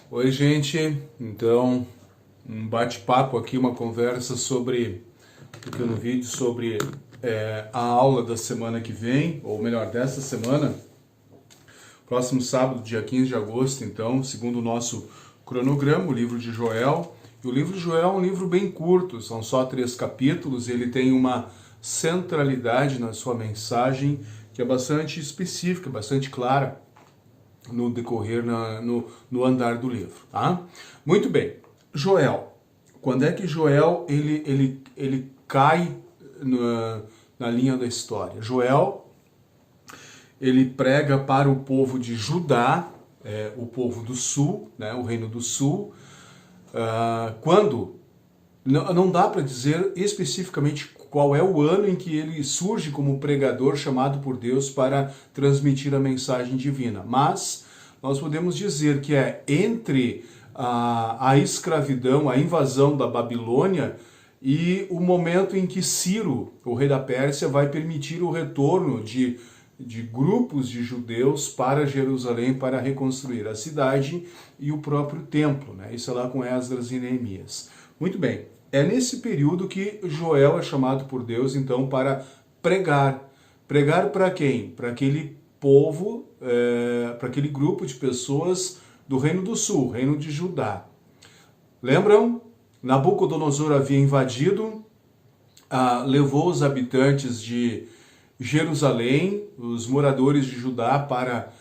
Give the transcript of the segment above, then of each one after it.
Oi, gente. Então, um bate-papo aqui, uma conversa sobre, pequeno vídeo sobre a aula da semana que vem, ou melhor, dessa semana, próximo sábado, dia 15 de agosto, então, segundo o nosso cronograma, o livro de Joel. E o livro de Joel é um livro bem curto, são só 3 capítulos, ele tem uma centralidade na sua mensagem que é bastante específica, bastante clara no decorrer, no andar do livro. Tá? Muito bem. Joel. Quando é que Joel ele cai na linha da história? Joel, ele prega para o povo de Judá, o povo do sul, né, o reino do sul, quando, não dá para dizer especificamente qual é o ano em que ele surge como pregador chamado por Deus para transmitir a mensagem divina, mas nós podemos dizer que é entre a escravidão, a invasão da Babilônia e o momento em que Ciro, o rei da Pérsia, vai permitir o retorno de grupos de judeus para Jerusalém para reconstruir a cidade e o próprio templo, né? Isso é lá com Esdras e Neemias. Muito bem, é nesse período que Joel é chamado por Deus, então, para pregar. Pregar para quem? Para aquele povo, para aquele grupo de pessoas do Reino do Sul, Reino de Judá. Lembram? Nabucodonosor havia invadido, levou os habitantes de Jerusalém, os moradores de Judá, para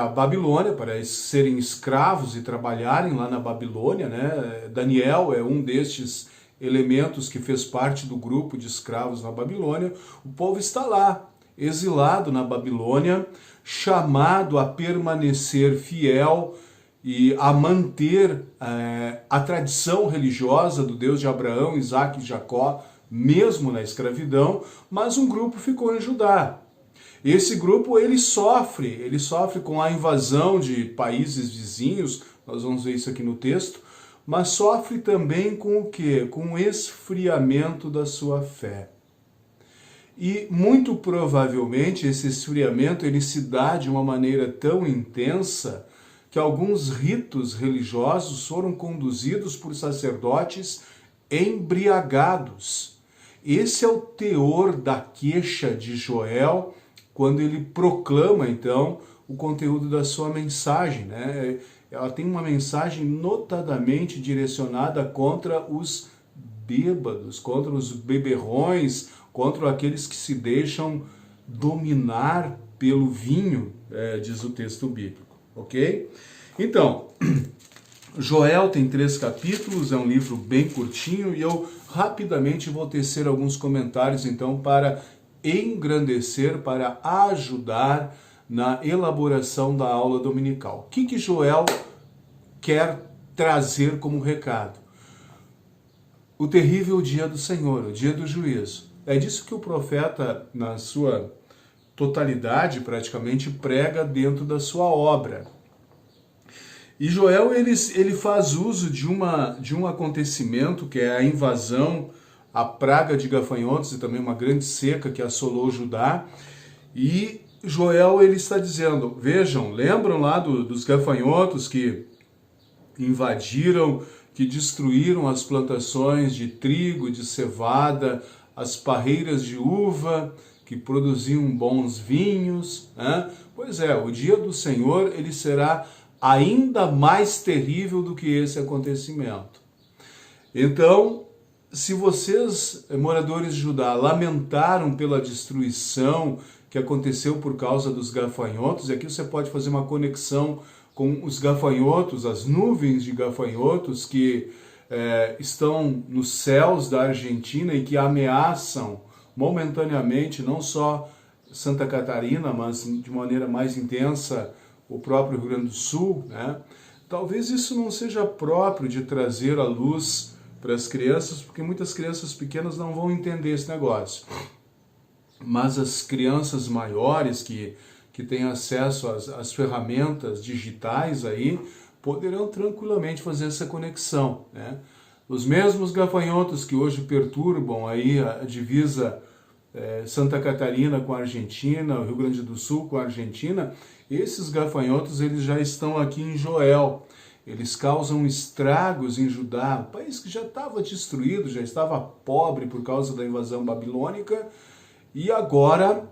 a Babilônia, para serem escravos e trabalharem lá na Babilônia, né? Daniel é um destes elementos que fez parte do grupo de escravos na Babilônia. O povo está lá, exilado na Babilônia, chamado a permanecer fiel e a manter a tradição religiosa do Deus de Abraão, Isaque e Jacó, mesmo na escravidão, mas um grupo ficou em Judá. Esse grupo ele sofre com a invasão de países vizinhos, nós vamos ver isso aqui no texto, mas sofre também com o quê? Com o esfriamento da sua fé. E muito provavelmente esse esfriamento ele se dá de uma maneira tão intensa que alguns ritos religiosos foram conduzidos por sacerdotes embriagados. Esse é o teor da queixa de Joel quando ele proclama, então, o conteúdo da sua mensagem, né? Ela tem uma mensagem notadamente direcionada contra os bêbados, contra os beberrões, contra aqueles que se deixam dominar pelo vinho, diz o texto bíblico, ok? Então, Joel tem 3 capítulos, é um livro bem curtinho e eu rapidamente vou tecer alguns comentários, então, para engrandecer, para ajudar na elaboração da aula dominical. O que Joel quer trazer como recado? O terrível dia do Senhor, o dia do juízo. É disso que o profeta, na sua totalidade, praticamente, prega dentro da sua obra. E Joel ele faz uso de um acontecimento que é a invasão, a praga de gafanhotos e também uma grande seca que assolou Judá. E Joel ele está dizendo, vejam, lembram lá dos gafanhotos que invadiram, que destruíram as plantações de trigo, de cevada, as parreiras de uva, que produziam bons vinhos, né? Pois é, o dia do Senhor ele será ainda mais terrível do que esse acontecimento. Então, se vocês, moradores de Judá, lamentaram pela destruição que aconteceu por causa dos gafanhotos, e aqui você pode fazer uma conexão com os gafanhotos, as nuvens de gafanhotos que estão nos céus da Argentina e que ameaçam momentaneamente não só Santa Catarina, mas de maneira mais intensa o próprio Rio Grande do Sul, né? Talvez isso não seja próprio de trazer a luz para as crianças, porque muitas crianças pequenas não vão entender esse negócio. Mas as crianças maiores que têm acesso às ferramentas digitais aí, poderão tranquilamente fazer essa conexão, né? Os mesmos gafanhotos que hoje perturbam aí a divisa Santa Catarina com a Argentina, o Rio Grande do Sul com a Argentina, Esses gafanhotos, eles já estão aqui em Joel. Eles causam estragos em Judá, um país que já estava destruído, já estava pobre por causa da invasão babilônica. E agora,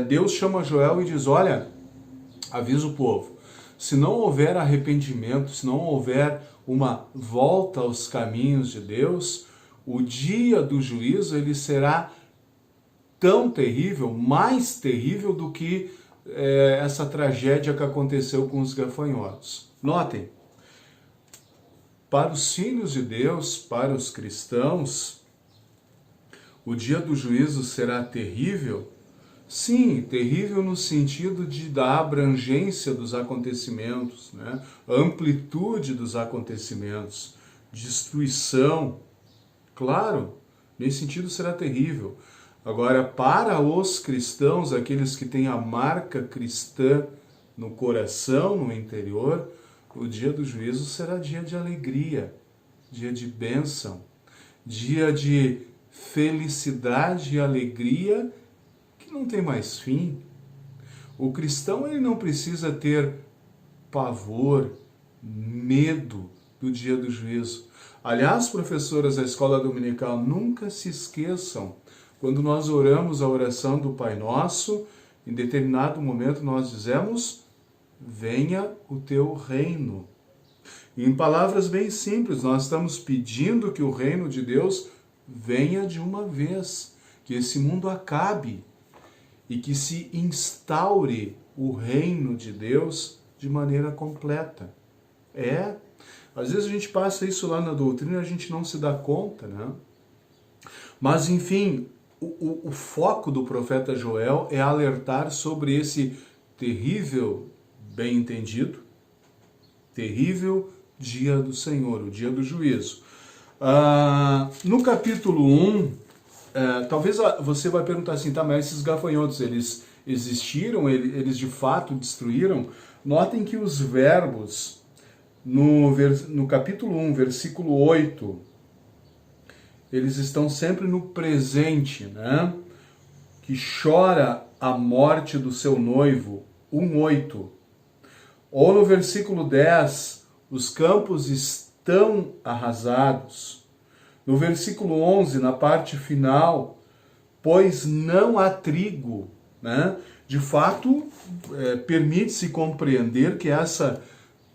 Deus chama Joel e diz, olha, avisa o povo, se não houver arrependimento, se não houver uma volta aos caminhos de Deus, o dia do juízo ele será tão terrível, mais terrível do que essa tragédia que aconteceu com os gafanhotos. Notem, para os filhos de Deus, para os cristãos, o dia do juízo será terrível? Sim, terrível no sentido da abrangência dos acontecimentos, né? Amplitude dos acontecimentos, destruição. Claro, nesse sentido será terrível. Agora, para os cristãos, aqueles que têm a marca cristã no coração, no interior, o dia do juízo será dia de alegria, dia de bênção, dia de felicidade e alegria que não tem mais fim. O cristão ele não precisa ter pavor, medo do dia do juízo. Aliás, professoras da escola dominical, nunca se esqueçam, quando nós oramos a oração do Pai Nosso, em determinado momento nós dizemos, venha o teu reino. E em palavras bem simples, nós estamos pedindo que o reino de Deus venha de uma vez, que esse mundo acabe e que se instaure o reino de Deus de maneira completa. Às vezes a gente passa isso lá na doutrina e a gente não se dá conta, né? Mas enfim, o foco do profeta Joel é alertar sobre esse terrível, bem entendido, terrível dia do Senhor, o dia do juízo. No capítulo 1, talvez você vai perguntar assim, tá, mas esses gafanhotos, eles existiram, eles de fato destruíram? Notem que os verbos, no capítulo 1, versículo 8, eles estão sempre no presente, né? Que chora a morte do seu noivo, 1:8. Ou no versículo 10, os campos estão arrasados. No versículo 11, na parte final, pois não há trigo, né? De fato, permite-se compreender que essa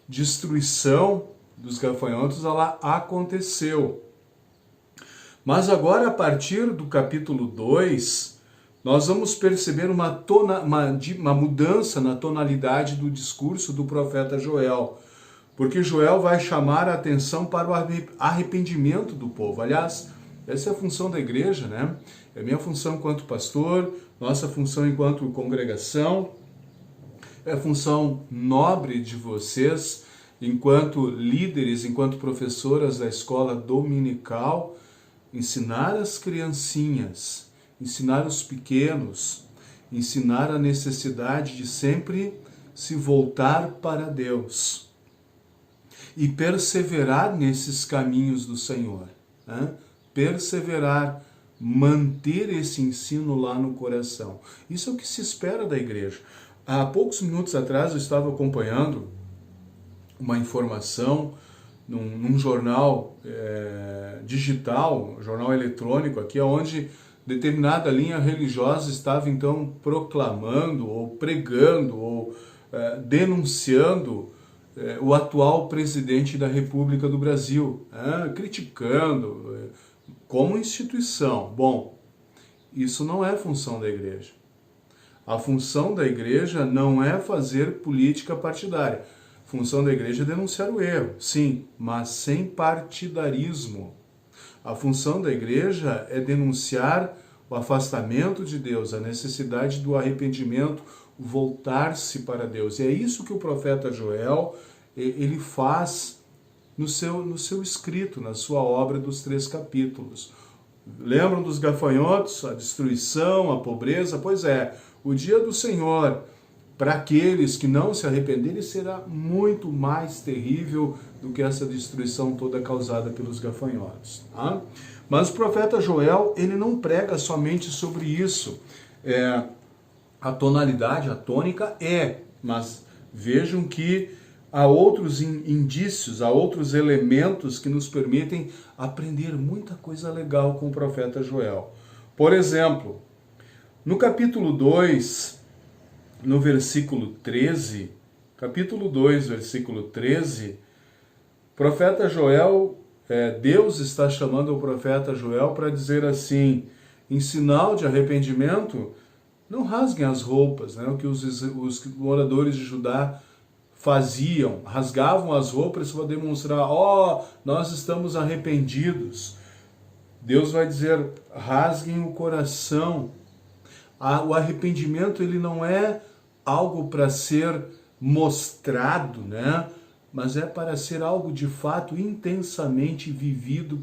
destruição dos gafanhotos, ela aconteceu. Mas agora, a partir do capítulo 2, nós vamos perceber uma mudança na tonalidade do discurso do profeta Joel. Porque Joel vai chamar a atenção para o arrependimento do povo. Aliás, essa é a função da igreja, né? É a minha função enquanto pastor, nossa função enquanto congregação, é a função nobre de vocês, enquanto líderes, enquanto professoras da escola dominical, ensinar as criancinhas, ensinar os pequenos, ensinar a necessidade de sempre se voltar para Deus e perseverar nesses caminhos do Senhor, né? Perseverar, manter esse ensino lá no coração. Isso é o que se espera da igreja. Há poucos minutos atrás eu estava acompanhando uma informação num jornal digital, jornal eletrônico aqui, onde determinada linha religiosa estava então proclamando, ou pregando, ou denunciando o atual presidente da República do Brasil, criticando como instituição. Bom, isso não é função da igreja. A função da igreja não é fazer política partidária. A função da igreja é denunciar o erro, sim, mas sem partidarismo. A função da igreja é denunciar o afastamento de Deus, a necessidade do arrependimento, voltar-se para Deus. E é isso que o profeta Joel ele faz no seu escrito, na sua obra dos 3 capítulos. Lembram dos gafanhotos, a destruição, a pobreza? Pois é, o dia do Senhor, para aqueles que não se arrependerem, será muito mais terrível do que essa destruição toda causada pelos gafanhotos. Tá? Mas o profeta Joel, ele não prega somente sobre isso. a tonalidade, a tônica mas vejam que há outros indícios, há outros elementos que nos permitem aprender muita coisa legal com o profeta Joel. Por exemplo, no capítulo 2, no versículo 13, capítulo 2, versículo 13, profeta Joel, Deus está chamando o profeta Joel para dizer assim, em sinal de arrependimento, não rasguem as roupas, né? O que os moradores de Judá faziam, rasgavam as roupas para demonstrar, nós estamos arrependidos. Deus vai dizer, rasguem o coração. O arrependimento, ele não é algo para ser mostrado, né? Mas é para ser algo de fato intensamente vivido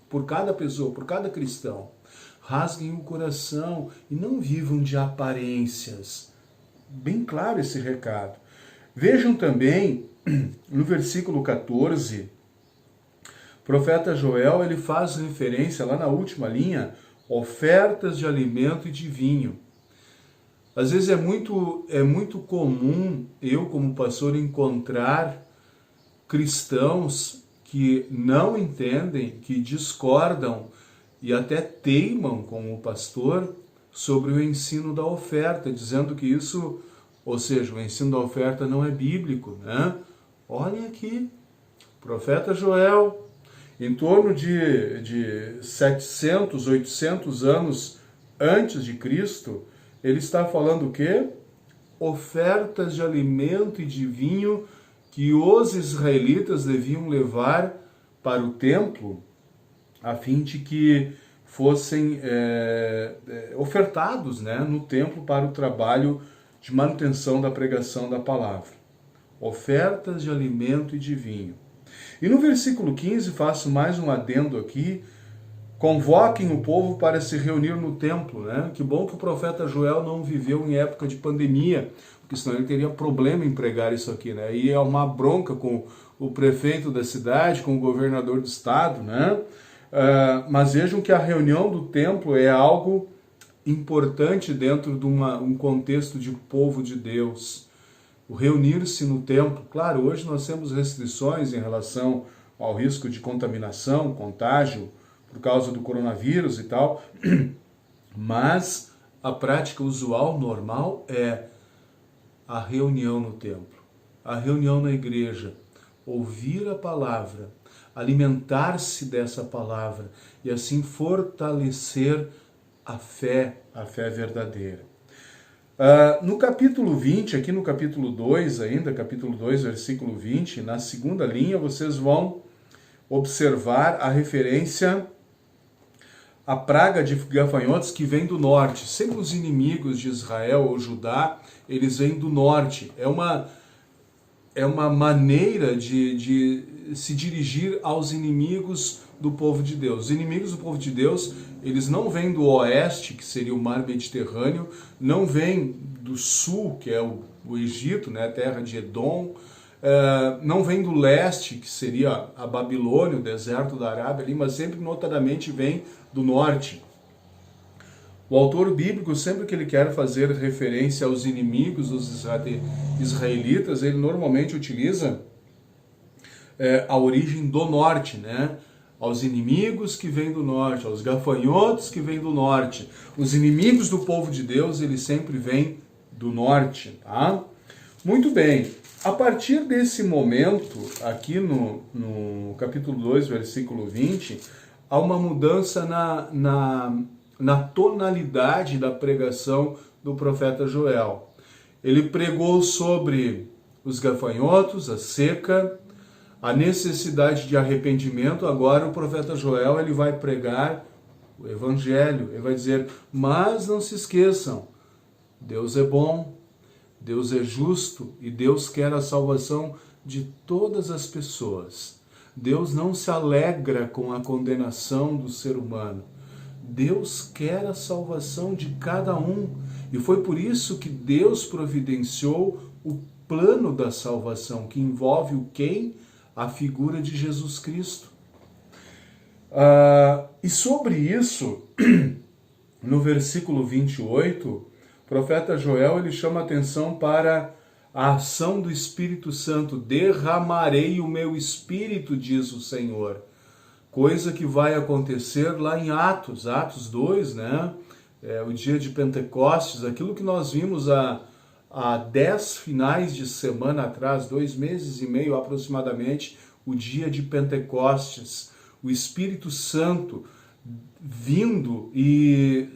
por cada pessoa, por cada cristão. Rasguem o coração e não vivam de aparências. Bem claro esse recado. Vejam também, no versículo 14, o profeta Joel, ele faz referência lá na última linha, ofertas de alimento e de vinho. Às vezes é muito comum eu, como pastor, encontrar cristãos que não entendem, que discordam e até teimam com o pastor sobre o ensino da oferta, dizendo que isso, ou seja, o ensino da oferta não é bíblico, né? Olhem aqui, profeta Joel, em torno de 700, 800 anos antes de Cristo, ele está falando o quê? Ofertas de alimento e de vinho que os israelitas deviam levar para o templo, a fim de que fossem ofertados, né, no templo para o trabalho de manutenção da pregação da palavra. Ofertas de alimento e de vinho. E no versículo 15, faço mais um adendo aqui, convoquem o povo para se reunir no templo, né? Que bom que o profeta Joel não viveu em época de pandemia, porque senão ele teria problema em pregar isso aqui, né? E é uma bronca com o prefeito da cidade, com o governador do estado, né? Mas vejam que a reunião do templo é algo importante dentro de um contexto de povo de Deus. O reunir-se no templo, claro, hoje nós temos restrições em relação ao risco de contaminação, contágio, por causa do coronavírus e tal, mas a prática usual, normal, é a reunião no templo, a reunião na igreja, ouvir a palavra, alimentar-se dessa palavra e assim fortalecer a fé verdadeira. No capítulo 20, aqui no capítulo 2 ainda, capítulo 2, versículo 20, na segunda linha, vocês vão observar a referência à praga de gafanhotos que vem do norte. Sempre os inimigos de Israel ou Judá, eles vêm do norte. É uma maneira de se dirigir aos inimigos do povo de Deus. Os inimigos do povo de Deus, eles não vêm do oeste, que seria o mar Mediterrâneo, não vêm do sul, que é o Egito, né, a terra de Edom, não vem do leste, que seria a Babilônia, o deserto da Arábia ali, mas sempre notadamente vem do norte. O autor bíblico, sempre que ele quer fazer referência aos inimigos dos israelitas, ele normalmente utiliza a origem do norte, né? Aos inimigos que vêm do norte, aos gafanhotos que vêm do norte. Os inimigos do povo de Deus, eles sempre vêm do norte, tá? Muito bem. A partir desse momento, aqui no capítulo 2, versículo 20, há uma mudança na tonalidade da pregação do profeta Joel. Ele pregou sobre os gafanhotos, a seca, a necessidade de arrependimento. Agora o profeta Joel, ele vai pregar o evangelho, ele vai dizer, mas não se esqueçam, Deus é bom, Deus é justo e Deus quer a salvação de todas as pessoas. Deus não se alegra com a condenação do ser humano. Deus quer a salvação de cada um. E foi por isso que Deus providenciou o plano da salvação, que envolve o quem? A figura de Jesus Cristo. E sobre isso, no versículo 28, O profeta Joel, ele chama atenção para a ação do Espírito Santo. Derramarei o meu Espírito, diz o Senhor. Coisa que vai acontecer lá em Atos 2, né? O dia de Pentecostes, aquilo que nós vimos há 10 finais de semana atrás, 2 meses e meio aproximadamente, o dia de Pentecostes. O Espírito Santo vindo e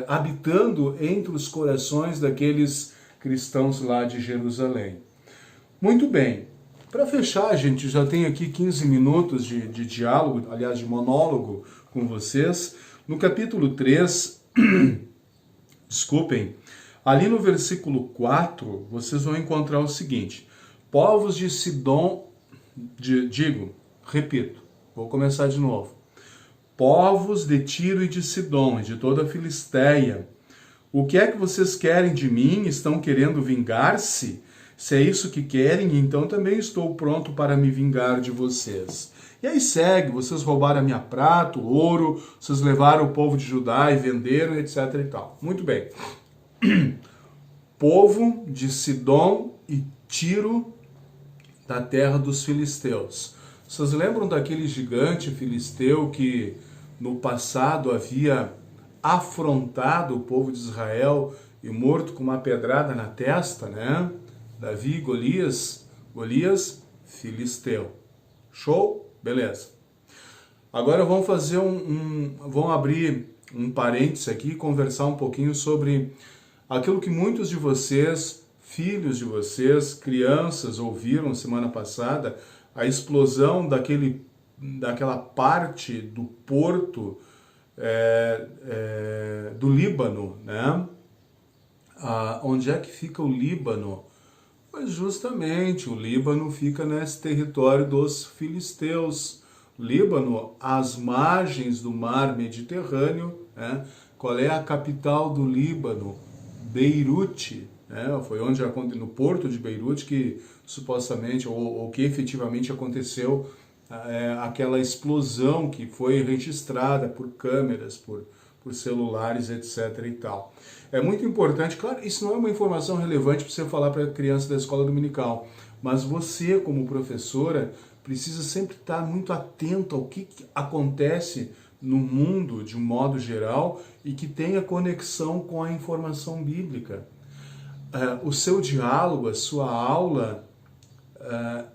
habitando entre os corações daqueles cristãos lá de Jerusalém. Muito bem, para fechar, a gente já tem aqui 15 minutos de diálogo, aliás, de monólogo com vocês. No capítulo 3, desculpem, ali no versículo 4, vocês vão encontrar o seguinte: povos de Sidom, repito, vou começar de novo. Povos de Tiro e de Sidom, e de toda a Filistéia, o que é que vocês querem de mim? Estão querendo vingar-se? Se é isso que querem, então também estou pronto para me vingar de vocês. E aí segue, vocês roubaram a minha prata, o ouro, vocês levaram o povo de Judá e venderam, etc. e tal. Muito bem. Povo de Sidom e Tiro, da terra dos filisteus. Vocês lembram daquele gigante filisteu que no passado havia afrontado o povo de Israel e morto com uma pedrada na testa, né? Davi e Golias, filisteu. Show? Beleza. Agora vamos fazer vamos abrir um parênteses aqui e conversar um pouquinho sobre aquilo que muitos de vocês, filhos de vocês, crianças, ouviram semana passada, a explosão daquela parte do porto do Líbano, né? Onde é que fica o Líbano? Pois justamente, o Líbano fica nesse território dos filisteus. Líbano, às margens do mar Mediterrâneo, né? Qual é a capital do Líbano? Beirute, né? Foi onde no porto de Beirute que supostamente, ou que efetivamente aconteceu aquela explosão que foi registrada por câmeras, por celulares, etc. e tal. É muito importante, claro, isso não é uma informação relevante para você falar para a criança da escola dominical, mas você, como professora, precisa sempre estar muito atento ao que acontece no mundo de um modo geral e que tenha conexão com a informação bíblica. O seu diálogo, a sua aula,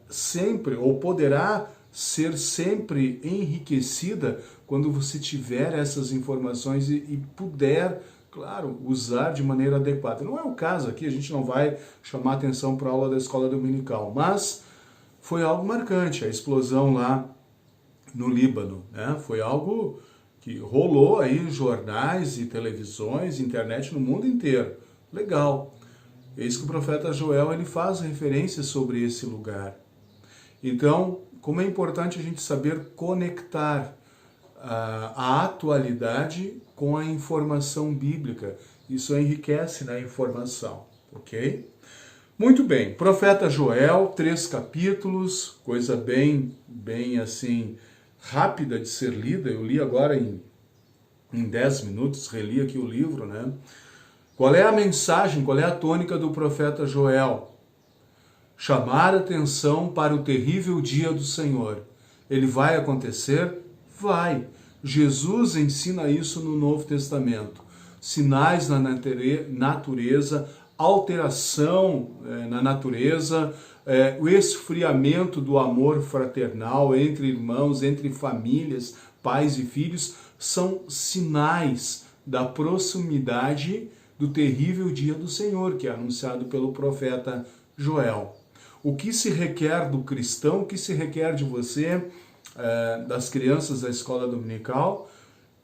sempre, ou poderá ser sempre enriquecida quando você tiver essas informações e puder, claro, usar de maneira adequada. Não é o caso aqui, a gente não vai chamar atenção para a aula da escola dominical, mas foi algo marcante, a explosão lá no Líbano, né? Foi algo que rolou aí em jornais e televisões, internet no mundo inteiro. Legal. Eis que o profeta Joel ele faz referência sobre esse lugar. Então, como é importante a gente saber conectar a atualidade com a informação bíblica. Isso enriquece na informação, ok? Muito bem, profeta Joel, 3 capítulos, coisa bem assim, rápida de ser lida. Eu li agora em 10 minutos, reli aqui o livro, né? Qual é a mensagem, qual é a tônica do profeta Joel? Chamar atenção para o terrível dia do Senhor. Ele vai acontecer? Vai. Jesus ensina isso no Novo Testamento. Sinais na natureza, alteração na natureza, o esfriamento do amor fraternal entre irmãos, entre famílias, pais e filhos, são sinais da proximidade do terrível dia do Senhor, que é anunciado pelo profeta Joel. O que se requer do cristão, o que se requer de você, das crianças da escola dominical,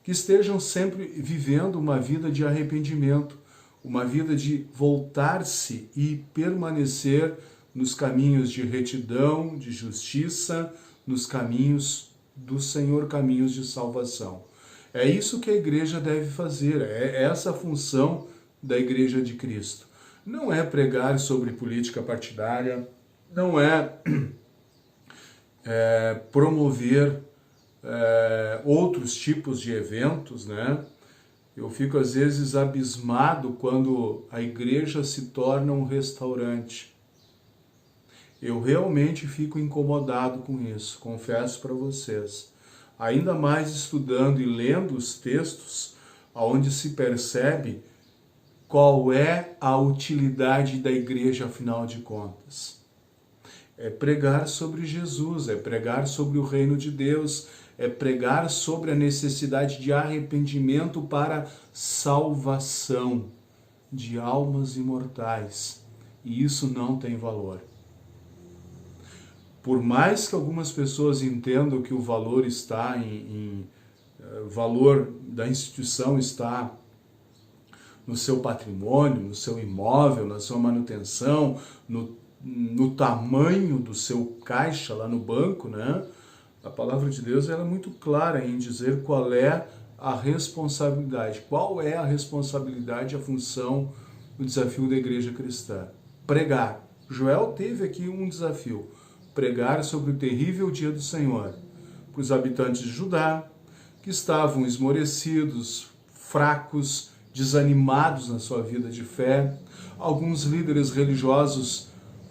que estejam sempre vivendo uma vida de arrependimento, uma vida de voltar-se e permanecer nos caminhos de retidão, de justiça, nos caminhos do Senhor, caminhos de salvação. É isso que a igreja deve fazer, é essa a função da Igreja de Cristo. Não é pregar sobre política partidária, não é promover outros tipos de eventos, né? Eu fico às vezes abismado quando a igreja se torna um restaurante. Eu realmente fico incomodado com isso, confesso para vocês. Ainda mais estudando e lendo os textos, onde se percebe qual é a utilidade da igreja, afinal de contas. É pregar sobre Jesus, é pregar sobre o reino de Deus, é pregar sobre a necessidade de arrependimento para salvação de almas imortais. E isso não tem valor. Por mais que algumas pessoas entendam que o valor está valor da instituição está no seu patrimônio, no seu imóvel, na sua manutenção, no tamanho do seu caixa lá no banco, né? A palavra de Deus ela é muito clara em dizer qual é a responsabilidade, qual é a responsabilidade, a função, o desafio da igreja cristã. Pregar. Joel teve aqui um desafio, pregar sobre o terrível dia do Senhor para os habitantes de Judá, que estavam esmorecidos, fracos, desanimados na sua vida de fé, alguns líderes religiosos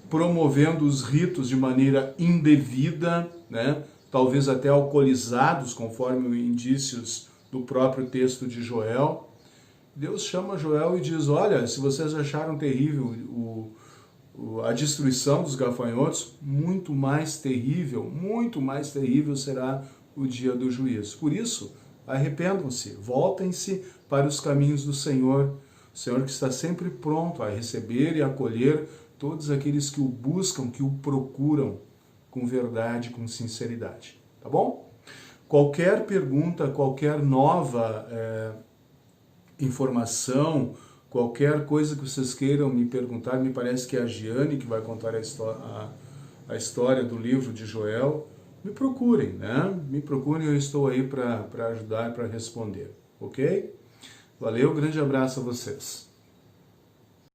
promovendo os ritos de maneira indevida, né? Talvez até alcoolizados, conforme indícios do próprio texto de Joel. Deus chama Joel e diz, olha, se vocês acharam terrível a destruição dos gafanhotos, muito mais terrível será o dia do juízo. Por isso, arrependam-se, voltem-se para os caminhos do Senhor, o Senhor que está sempre pronto a receber e acolher todos aqueles que o buscam, que o procuram com verdade, com sinceridade. Tá bom? Qualquer pergunta, qualquer nova informação, qualquer coisa que vocês queiram me perguntar, me parece que é a Giane que vai contar a história do livro de Joel, me procurem, né? Me procurem, eu estou aí para ajudar, para responder, ok? Valeu, grande abraço a vocês.